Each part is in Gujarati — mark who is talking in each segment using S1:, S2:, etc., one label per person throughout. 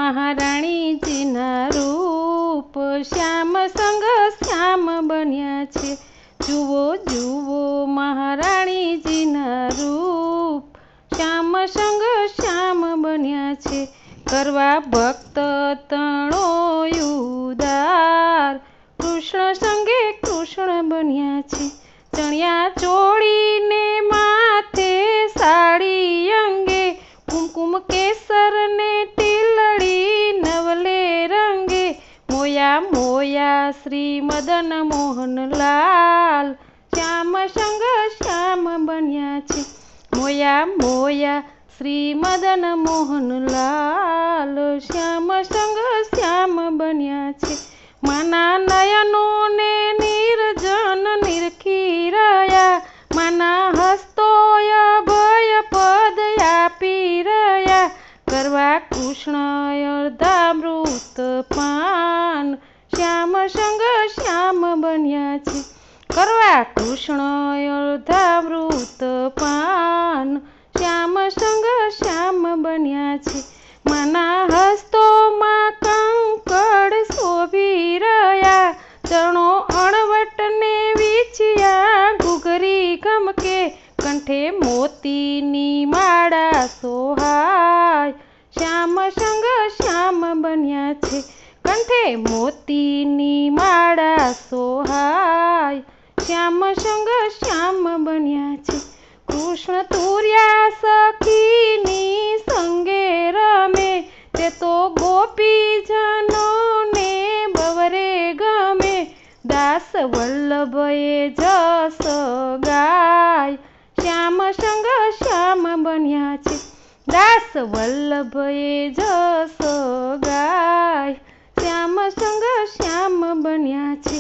S1: મહારાણીજીના રૂપ, શ્યામ સંગ શ્યામ બન્યા છે। જુઓ જુઓ મહારાણીજીના રૂપ, શ્યામ સંગ શ્યામ બન્યા છે। કરવા ભક્ત તણો ઉદાર, કૃષ્ણ સંગે કૃષ્ણ બન્યા છે। ચણિયા ચોળીને માથે સાડી અંગે, કુમકુમ કેસર ને ટીલડી નવલે રંગે, મોયા મોયા શ્રી મદન મોહનલાલ, શ્યામ સંગ શ્યામ બન્યા છે। મોયા મોયા શ્રી મદન મોહનલાલ, શ્યામ સંગ શ્યામ બન્યા છે। માના નયનો ને નિર્જન નિરખી રહ્યા, માના હસ્તોય ભય પદ આપી રહ્યા, કરવા કૃષ્ણ અર્ધામૃત પાન, શ્યામ સંગ શ્યામ બન્યા છે। કરવા કૃષ્ણ અર્ધામૃત પાન, શ્યામ સંગ શ્યામ બન્યા છે। માના હસ્તોમાં કંકડ શોભી રહ્યા, ચરણો અણવટ ને વીછિયા ઘૂઘરી ગમકે, કંઠે મોતીની માળા સોહાય, શ્યામ સંગ શ્યામ બન્યા છે। કંઠે મોતીની માળા સોહાય, શ્યામ સંગ શ્યામ બન્યા છે। કૃષ્ણ તુર્યા સખીની સંગે રમે, તે તો ગોપીજનોને બવરે ગમે, દાસ વલ્લભએ જસ ગાય, શ્યામ સંગ શ્યામ બન્યા છે। દાસ વલ્લભએ જસ ગાય, શ્યામ સંગ શ્યામ બન્યા છે।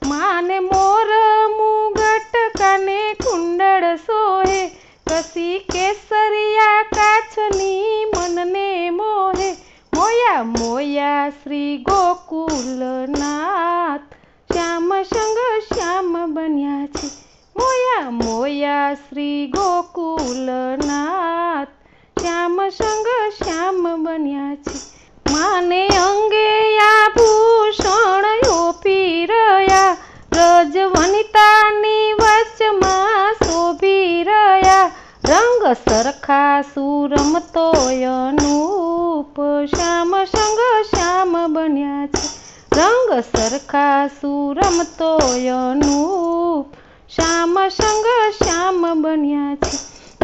S1: માને મોર મુગટ કાને કુંડળ સોહે, કસી કેસરિયા કાછની મનને મોહે, મોયા મોયા શ્રી ગોકુલનાથ, શ્યામ સંગ શ્યામ બન્યા છે। મોયા મોયા શ્રી ગોકુલનાથ, શ્યામ સંગ શ્યામ બન્યા છે। માને અંગે આભૂષણ ઓપી રહ્યા, રજ વનિતાની વચમાં શોભી રહ્યા, રંગ સરખા સુરમતોય અનૂપ, શ્યામ સંગ શ્યામ બન્યા છે। રંગ સરખા સુરમતોય અનૂપ, શ્યામ સંગ શ્યામ બન્યા છે।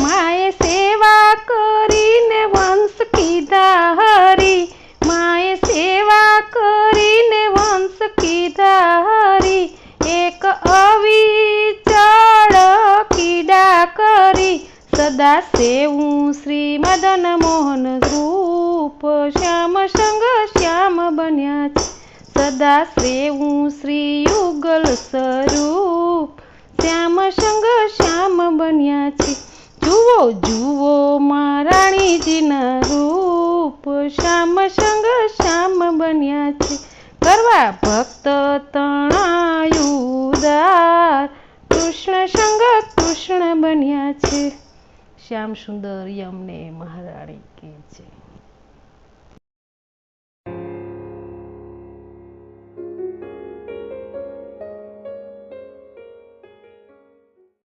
S1: માએ સેવા કરીને વંશ કીધા હરી, માએ સેવા કરીને વંશ કીધા હરી, એક અવિચળ કીડા કરી, સદા સેવું શ્રી મદન મોહન રૂપ, શ્યામ સંગ શ્યામ બન્યા છે। સદા સેવું શ્રી યુગલ સ્વરૂપ, શ્યામ સંગ શ્યામ બન્યા છે। જુઓ જુઓ મહારાણીજીના રૂપ, શ્યામ સંગ શ્યામ બન્યા છે। કરવા ભક્ત તણા ઉદાર, કૃષ્ણ સંગ કૃષ્ણ બન્યા છે। શ્યામ સુંદર યમને મહારાણી કી જય।